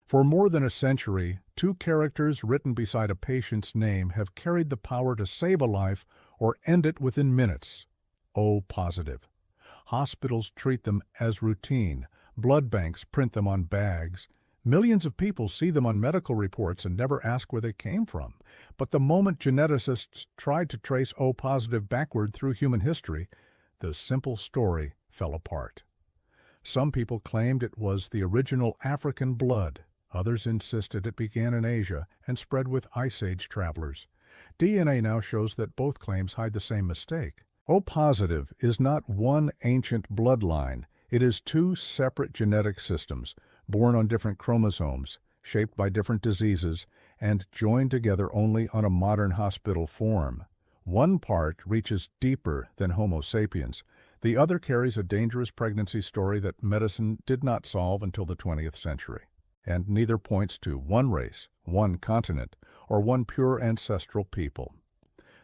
For more than a century, two characters written beside a patient's name have carried the power to save a life or end it within minutes. O positive. Hospitals treat them as routine. Blood banks print them on bags. Millions of people see them on medical reports and never ask where they came from. But the moment geneticists tried to trace O positive backward through human history, the simple story fell apart. Some people claimed it was the original African blood. Others insisted it began in Asia and spread with Ice Age travelers. DNA now shows that both claims hide the same mistake. O positive is not one ancient bloodline. It is two separate genetic systems, born on different chromosomes, shaped by different diseases, and joined together only on a modern hospital form. One part reaches deeper than Homo sapiens. The other carries a dangerous pregnancy story that medicine did not solve until the 20th century. And neither points to one race, one continent, or one pure ancestral people.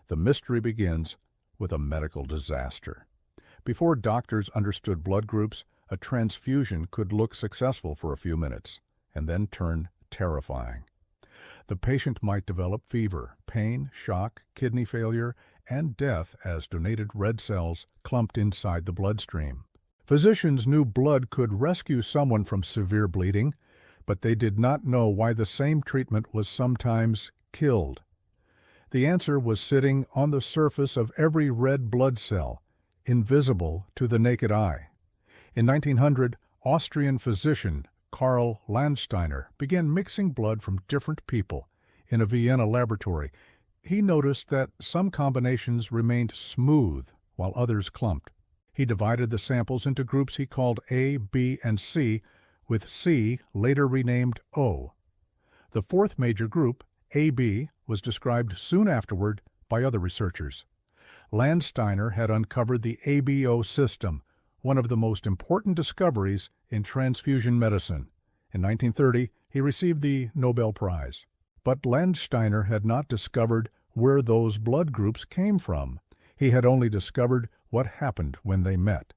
The mystery begins with a medical disaster. Before doctors understood blood groups, a transfusion could look successful for a few minutes and then turn terrifying. The patient might develop fever, pain, shock, kidney failure, and death as donated red cells clumped inside the bloodstream. Physicians knew blood could rescue someone from severe bleeding, but they did not know why the same treatment was sometimes killed. The answer was sitting on the surface of every red blood cell, invisible to the naked eye. In 1900, Austrian physician Karl Landsteiner began mixing blood from different people in a Vienna laboratory. He noticed that some combinations remained smooth while others clumped. He divided the samples into groups he called A, B, and C, with C later renamed O. The fourth major group, AB, was described soon afterward by other researchers. Landsteiner had uncovered the ABO system, one of the most important discoveries in transfusion medicine. In 1930, he received the Nobel Prize. But Landsteiner had not discovered where those blood groups came from. He had only discovered what happened when they met.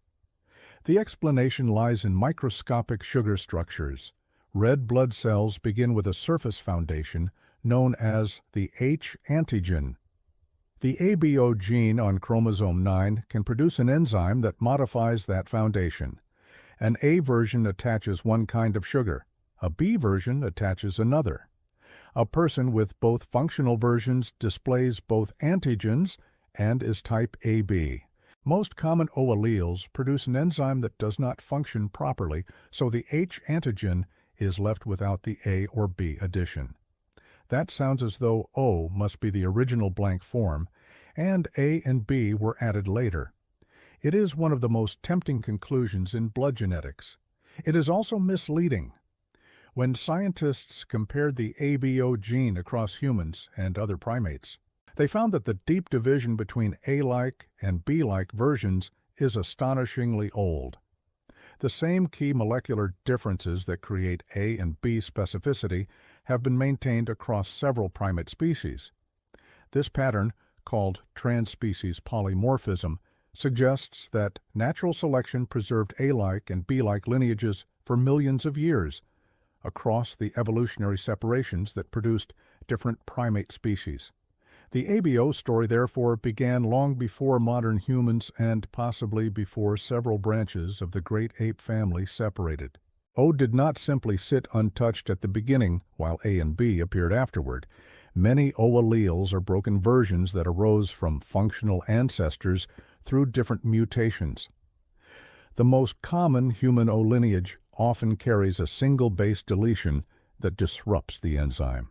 The explanation lies in microscopic sugar structures. Red blood cells begin with a surface foundation known as the H antigen. The ABO gene on chromosome 9 can produce an enzyme that modifies that foundation. An A version attaches one kind of sugar. A B version attaches another. A person with both functional versions displays both antigens and is type AB. Most common O alleles produce an enzyme that does not function properly, so the H antigen is left without the A or B addition. That sounds as though O must be the original blank form, and A and B were added later. It is one of the most tempting conclusions in blood genetics. It is also misleading. When scientists compared the ABO gene across humans and other primates, they found that the deep division between A-like and B-like versions is astonishingly old. The same key molecular differences that create A and B specificity have been maintained across several primate species. This pattern, called transspecies polymorphism, suggests that natural selection preserved A-like and B-like lineages for millions of years across the evolutionary separations that produced different primate species. The ABO story, therefore, began long before modern humans and possibly before several branches of the great ape family separated. O did not simply sit untouched at the beginning while A and B appeared afterward. Many O alleles are broken versions that arose from functional ancestors through different mutations. The most common human O lineage often carries a single base deletion that disrupts the enzyme.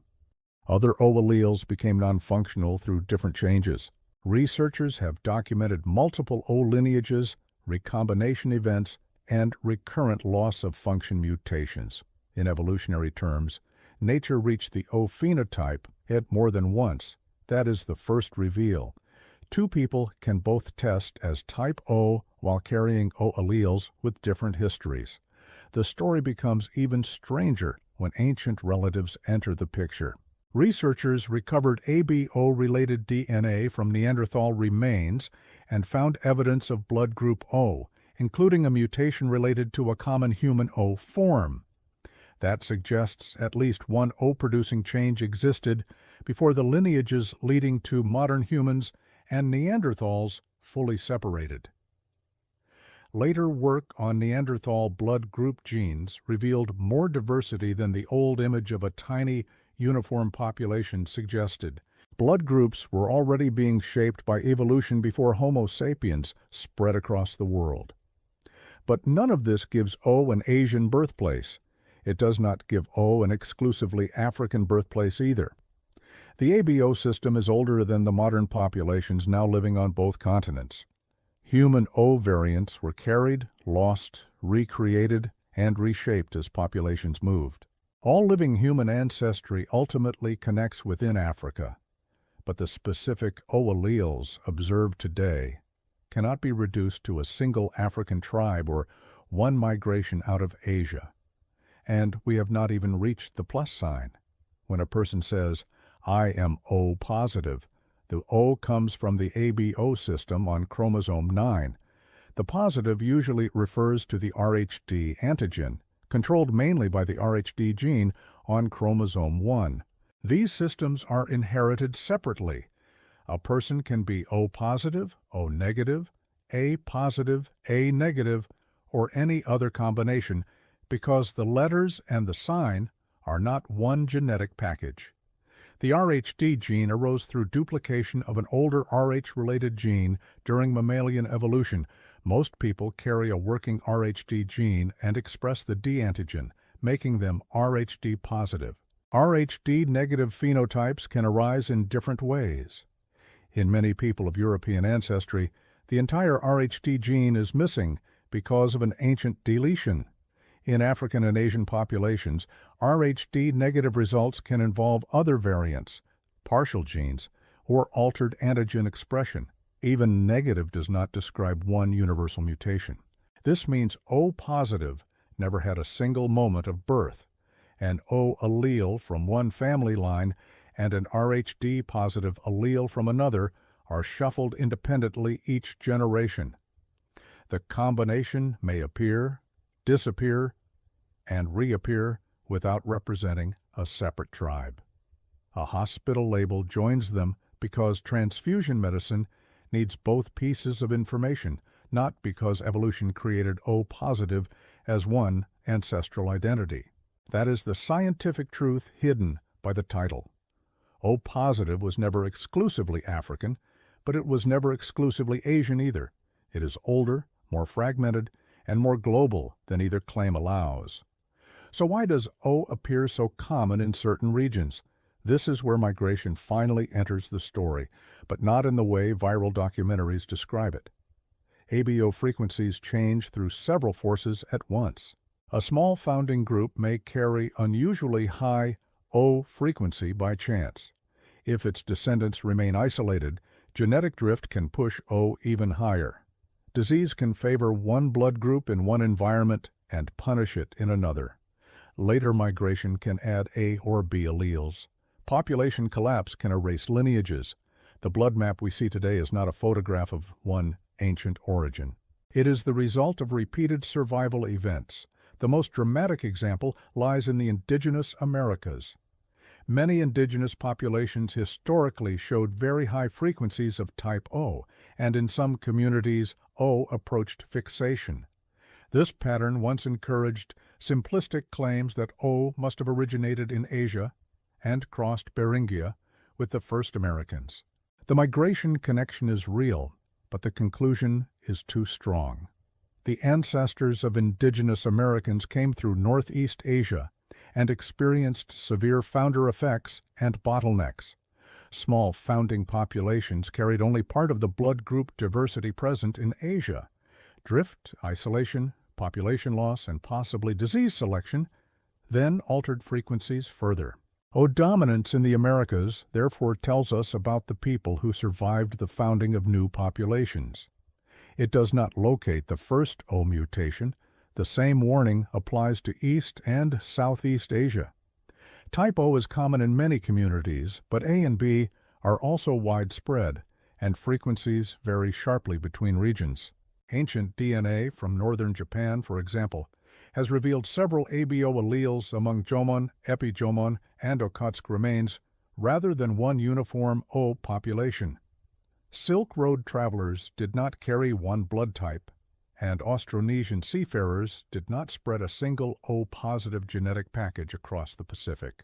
Other O alleles became non-functional through different changes. Researchers have documented multiple O lineages, recombination events, and recurrent loss-of-function mutations. In evolutionary terms, nature reached the O phenotype at more than once. That is the first reveal. Two people can both test as type O while carrying O alleles with different histories. The story becomes even stranger when ancient relatives enter the picture. Researchers recovered ABO-related DNA from Neanderthal remains and found evidence of blood group O, including a mutation related to a common human O form. That suggests at least one O-producing change existed before the lineages leading to modern humans and Neanderthals fully separated. Later work on Neanderthal blood group genes revealed more diversity than the old image of a tiny, uniform population suggested. Blood groups were already being shaped by evolution before Homo sapiens spread across the world. But none of this gives O an Asian birthplace. It does not give O an exclusively African birthplace either. The ABO system is older than the modern populations now living on both continents. Human O variants were carried, lost, recreated, and reshaped as populations moved. All living human ancestry ultimately connects within Africa, but the specific O alleles observed today cannot be reduced to a single African tribe or one migration out of Asia. And we have not even reached the plus sign. When a person says, "I am O positive," the O comes from the ABO system on chromosome 9. The positive usually refers to the RHD antigen, controlled mainly by the RHD gene on chromosome 1. These systems are inherited separately. A person can be O positive, O negative, A positive, A negative, or any other combination because the letters and the sign are not one genetic package. The RHD gene arose through duplication of an older Rh-related gene during mammalian evolution. Most people carry a working RHD gene and express the D antigen, making them RHD positive. RHD negative phenotypes can arise in different ways. In many people of European ancestry, the entire RHD gene is missing because of an ancient deletion. In African and Asian populations, RHD negative results can involve other variants, partial genes, or altered antigen expression. Even negative does not describe one universal mutation. This means O positive never had a single moment of birth. An O allele from one family line and an RHD positive allele from another are shuffled independently each generation. The combination may appear, disappear, and reappear without representing a separate tribe. A hospital label joins them because transfusion medicine needs both pieces of information, not because evolution created O positive as one ancestral identity. That is the scientific truth hidden by the title. O positive was never exclusively African, but it was never exclusively Asian either. It is older, more fragmented, and more global than either claim allows. So why does O appear so common in certain regions? This is where migration finally enters the story, but not in the way viral documentaries describe it. ABO frequencies change through several forces at once. A small founding group may carry unusually high O frequency by chance. If its descendants remain isolated, genetic drift can push O even higher. Disease can favor one blood group in one environment and punish it in another. Later migration can add A or B alleles. Population collapse can erase lineages. The blood map we see today is not a photograph of one ancient origin. It is the result of repeated survival events. The most dramatic example lies in the indigenous Americas. Many indigenous populations historically showed very high frequencies of type O, and in some communities, O approached fixation. This pattern once encouraged simplistic claims that O must have originated in Asia and crossed Beringia with the first Americans. The migration connection is real, but the conclusion is too strong. The ancestors of indigenous Americans came through Northeast Asia and experienced severe founder effects and bottlenecks. Small founding populations carried only part of the blood group diversity present in Asia. Drift, isolation, population loss, and possibly disease selection then altered frequencies further. O dominance in the Americas therefore tells us about the people who survived the founding of new populations. It does not locate the first O mutation. The same warning applies to East and Southeast Asia. Type O is common in many communities, but A and B are also widespread, and frequencies vary sharply between regions. Ancient DNA from northern Japan, for example, has revealed several ABO alleles among Jomon, Epijomon, and Okhotsk remains, rather than one uniform O population. Silk Road travelers did not carry one blood type, and Austronesian seafarers did not spread a single O-positive genetic package across the Pacific.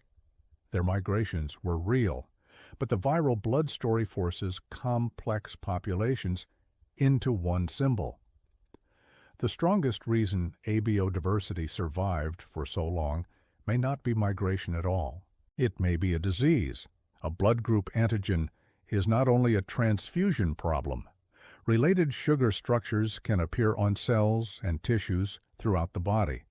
Their migrations were real, but the viral blood story forces complex populations into one symbol. The strongest reason ABO diversity survived for so long may not be migration at all. It may be a disease. A blood group antigen is not only a transfusion problem. Related sugar structures can appear on cells and tissues throughout the body.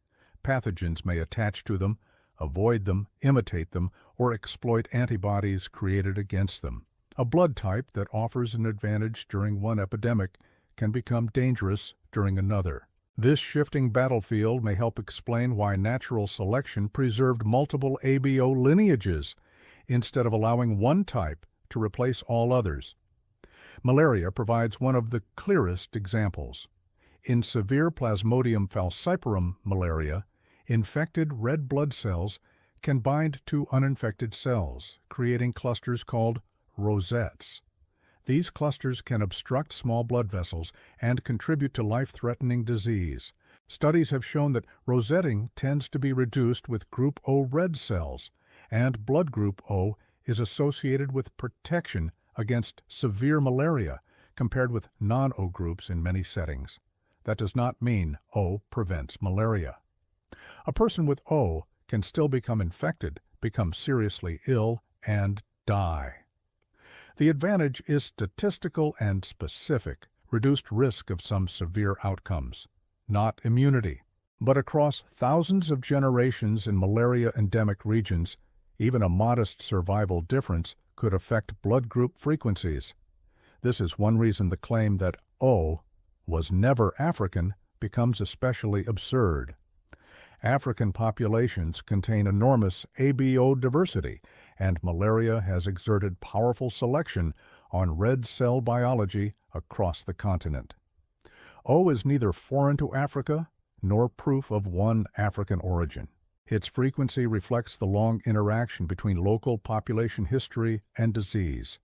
Pathogens may attach to them, avoid them, imitate them, or exploit antibodies created against them. A blood type that offers an advantage during one epidemic can become dangerous during another. This shifting battlefield may help explain why natural selection preserved multiple ABO lineages instead of allowing one type to replace all others. Malaria provides one of the clearest examples. In severe Plasmodium falciparum malaria, infected red blood cells can bind to uninfected cells, creating clusters called rosettes. These clusters can obstruct small blood vessels and contribute to life-threatening disease. Studies have shown that rosetting tends to be reduced with group O red cells, and blood group O is associated with protection against severe malaria compared with non-O groups in many settings. That does not mean O prevents malaria. A person with O can still become infected, become seriously ill, and die. The advantage is statistical and specific, reduced risk of some severe outcomes, not immunity. But across thousands of generations in malaria-endemic regions, even a modest survival difference could affect blood group frequencies. This is one reason the claim that O was never African becomes especially absurd. African populations contain enormous ABO diversity, and malaria has exerted powerful selection on red cell biology across the continent. O is neither foreign to Africa nor proof of one African origin. Its frequency reflects the long interaction between local population history and disease.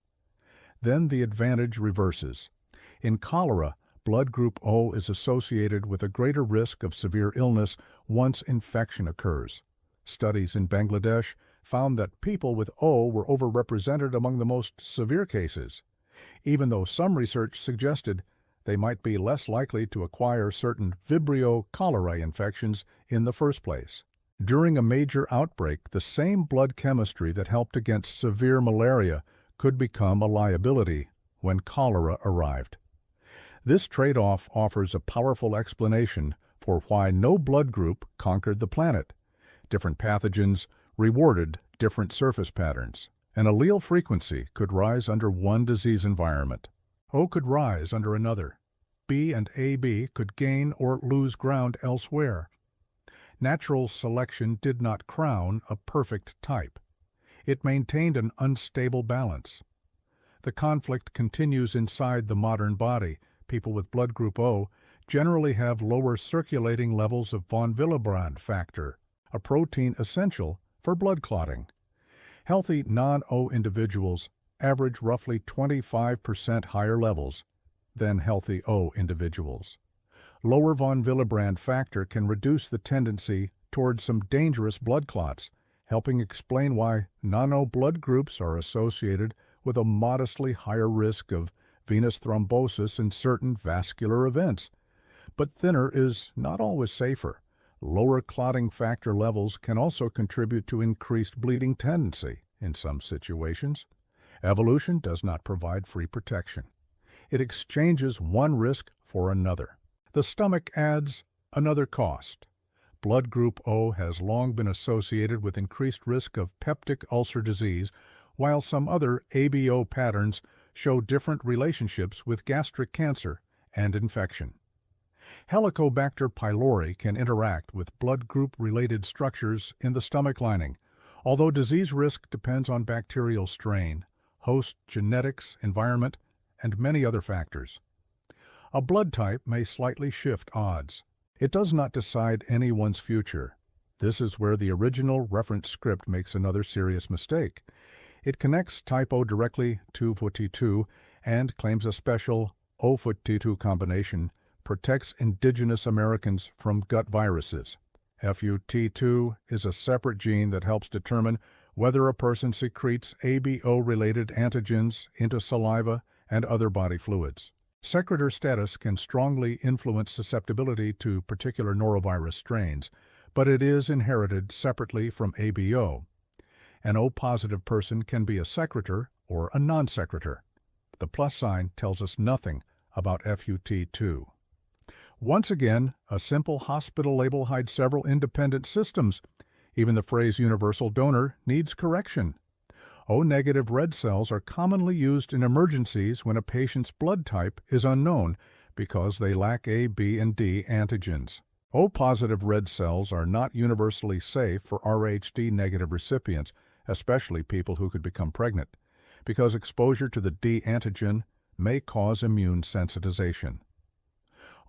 Then the advantage reverses. In cholera, blood group O is associated with a greater risk of severe illness once infection occurs. Studies in Bangladesh found that people with O were overrepresented among the most severe cases, even though some research suggested they might be less likely to acquire certain Vibrio cholerae infections in the first place. During a major outbreak, the same blood chemistry that helped against severe malaria could become a liability when cholera arrived. This trade-off offers a powerful explanation for why no blood group conquered the planet. Different pathogens rewarded different surface patterns. An allele frequency could rise under one disease environment. O could rise under another. B and AB could gain or lose ground elsewhere. Natural selection did not crown a perfect type. It maintained an unstable balance. The conflict continues inside the modern body. People with blood group O generally have lower circulating levels of von Willebrand factor, a protein essential for blood clotting. Healthy non-O individuals average roughly 25% higher levels than healthy O individuals. Lower von Willebrand factor can reduce the tendency towards some dangerous blood clots, helping explain why non-O blood groups are associated with a modestly higher risk of venous thrombosis in certain vascular events. But thinner is not always safer. Lower clotting factor levels can also contribute to increased bleeding tendency in some situations. Evolution does not provide free protection. It exchanges one risk for another. The stomach adds another cost. Blood group O has long been associated with increased risk of peptic ulcer disease, while some other ABO patterns show different relationships with gastric cancer and infection. Helicobacter pylori can interact with blood group-related structures in the stomach lining, although disease risk depends on bacterial strain, host genetics, environment, and many other factors. A blood type may slightly shift odds. It does not decide anyone's future. This is where the original reference script makes another serious mistake. It connects type O directly to FUT2 and claims a special O-FUT2 combination protects indigenous Americans from gut viruses. FUT2 is a separate gene that helps determine whether a person secretes ABO-related antigens into saliva and other body fluids. Secretor status can strongly influence susceptibility to particular norovirus strains, but it is inherited separately from ABO. An O-positive person can be a secretor or a non-secretor. The plus sign tells us nothing about FUT2. Once again, a simple hospital label hides several independent systems. Even the phrase universal donor needs correction. O-negative red cells are commonly used in emergencies when a patient's blood type is unknown because they lack A, B, and D antigens. O-positive red cells are not universally safe for Rhd-negative recipients, especially people who could become pregnant, because exposure to the D antigen may cause immune sensitization.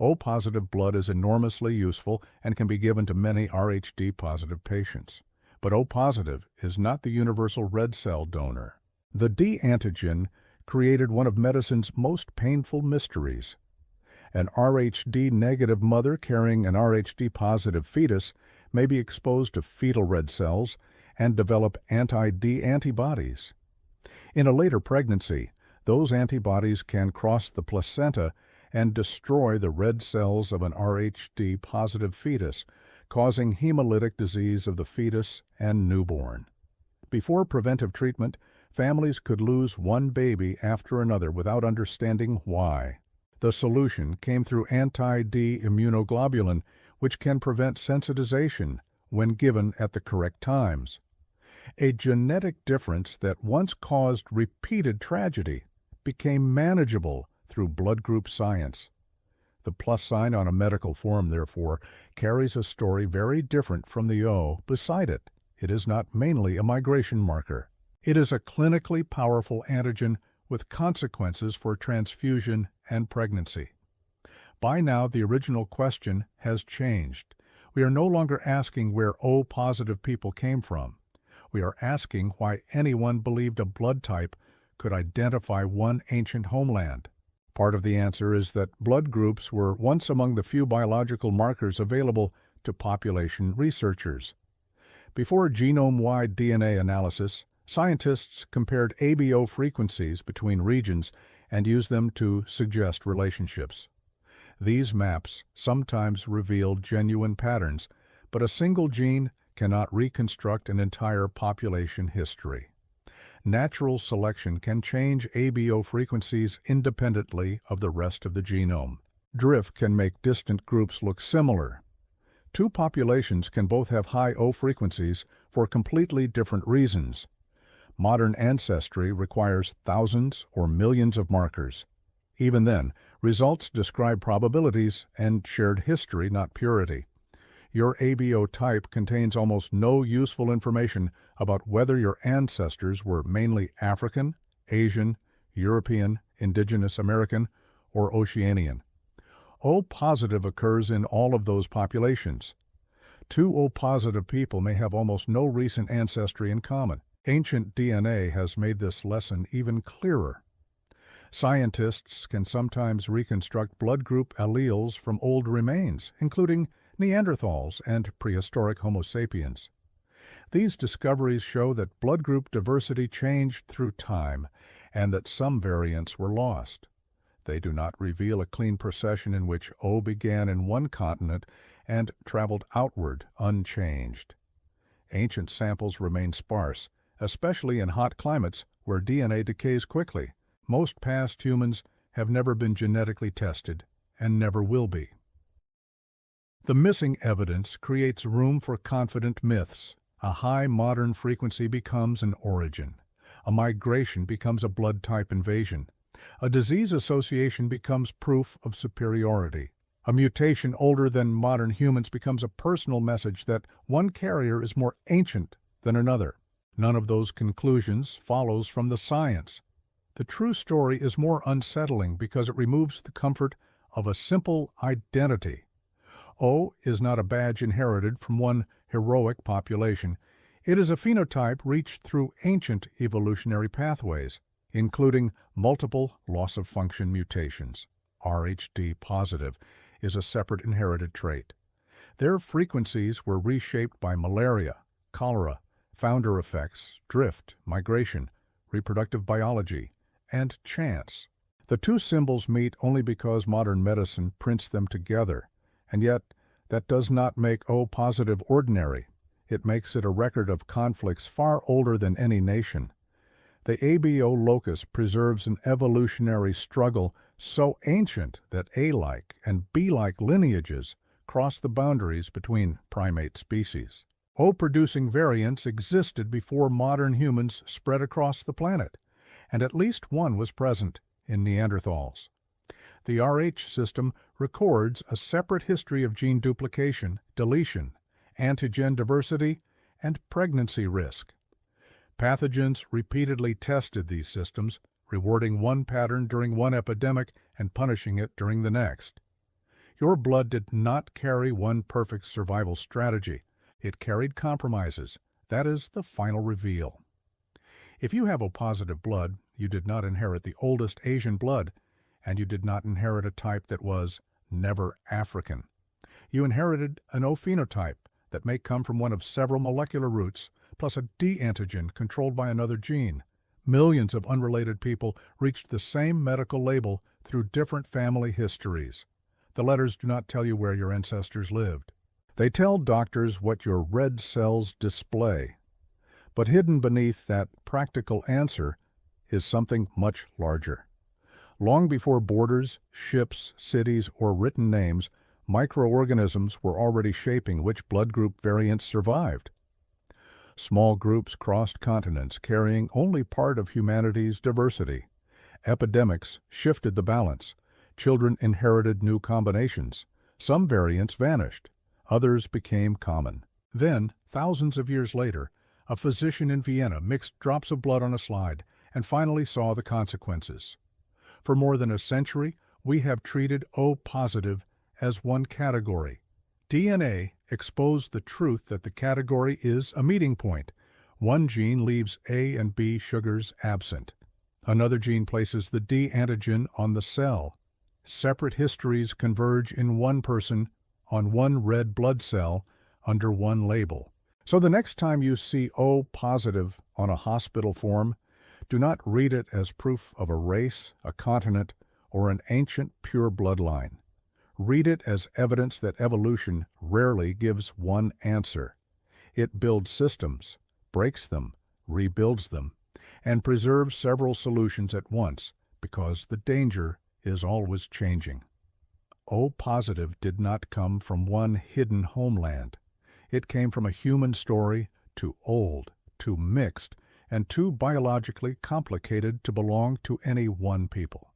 O-positive blood is enormously useful and can be given to many Rhd-positive patients. But O-positive is not the universal red cell donor. The D antigen created one of medicine's most painful mysteries. An Rhd-negative mother carrying an Rhd-positive fetus may be exposed to fetal red cells and develop anti-D antibodies. In a later pregnancy, those antibodies can cross the placenta and destroy the red cells of an Rhd-positive fetus, causing hemolytic disease of the fetus and newborn. Before preventive treatment, families could lose one baby after another without understanding why. The solution came through anti-D immunoglobulin, which can prevent sensitization when given at the correct times. A genetic difference that once caused repeated tragedy became manageable through blood group science. The plus sign on a medical form, therefore, carries a story very different from the O beside it. It is not mainly a migration marker. It is a clinically powerful antigen with consequences for transfusion and pregnancy. By now, the original question has changed. We are no longer asking where O-positive people came from. We are asking why anyone believed a blood type could identify one ancient homeland. Part of the answer is that blood groups were once among the few biological markers available to population researchers. Before genome-wide DNA analysis, scientists compared ABO frequencies between regions and used them to suggest relationships. These maps sometimes revealed genuine patterns, but a single gene cannot reconstruct an entire population history. Natural selection can change ABO frequencies independently of the rest of the genome. Drift can make distant groups look similar. Two populations can both have high O frequencies for completely different reasons. Modern ancestry requires thousands or millions of markers. Even then, results describe probabilities and shared history, not purity. Your ABO type contains almost no useful information about whether your ancestors were mainly African, Asian, European, Indigenous American, or Oceanian. O-positive occurs in all of those populations. Two O-positive people may have almost no recent ancestry in common. Ancient DNA has made this lesson even clearer. Scientists can sometimes reconstruct blood group alleles from old remains, including Neanderthals and prehistoric Homo sapiens. These discoveries show that blood group diversity changed through time and that some variants were lost. They do not reveal a clean procession in which O began in one continent and traveled outward unchanged. Ancient samples remain sparse, especially in hot climates where DNA decays quickly. Most past humans have never been genetically tested and never will be. The missing evidence creates room for confident myths. A high modern frequency becomes an origin. A migration becomes a blood type invasion. A disease association becomes proof of superiority. A mutation older than modern humans becomes a personal message that one carrier is more ancient than another. None of those conclusions follows from the science. The true story is more unsettling because it removes the comfort of a simple identity. O is not a badge inherited from one heroic population. It is a phenotype reached through ancient evolutionary pathways, including multiple loss-of-function mutations. Rhd positive is a separate inherited trait. Their frequencies were reshaped by malaria, cholera, founder effects, drift, migration, reproductive biology, and chance. The two symbols meet only because modern medicine prints them together, and yet that does not make O positive ordinary. It makes it a record of conflicts far older than any nation. The ABO locus preserves an evolutionary struggle so ancient that A-like and B-like lineages cross the boundaries between primate species. O-producing variants existed before modern humans spread across the planet, and at least one was present in Neanderthals. The Rh system records a separate history of gene duplication, deletion, antigen diversity, and pregnancy risk. Pathogens repeatedly tested these systems, rewarding one pattern during one epidemic and punishing it during the next. Your blood did not carry one perfect survival strategy. It carried compromises. That is the final reveal. If you have O-positive blood, you did not inherit the oldest Asian blood, and you did not inherit a type that was never African. You inherited an O phenotype that may come from one of several molecular roots, plus a D antigen controlled by another gene. Millions of unrelated people reached the same medical label through different family histories. The letters do not tell you where your ancestors lived. They tell doctors what your red cells display. But hidden beneath that practical answer is something much larger. Long before borders, ships, cities, or written names, microorganisms were already shaping which blood group variants survived. Small groups crossed continents carrying only part of humanity's diversity. Epidemics shifted the balance. Children inherited new combinations. Some variants vanished. Others became common. Then, thousands of years later, a physician in Vienna mixed drops of blood on a slide and finally saw the consequences. For more than a century, we have treated O-positive as one category. DNA exposed the truth that the category is a meeting point. One gene leaves A and B sugars absent. Another gene places the D antigen on the cell. Separate histories converge in one person on one red blood cell under one label. So the next time you see O-positive on a hospital form, do not read it as proof of a race, a continent, or an ancient pure bloodline. Read it as evidence that evolution rarely gives one answer. It builds systems, breaks them, rebuilds them, and preserves several solutions at once because the danger is always changing. O-positive did not come from one hidden homeland. It came from a human story too old, too mixed, and too biologically complicated to belong to any one people.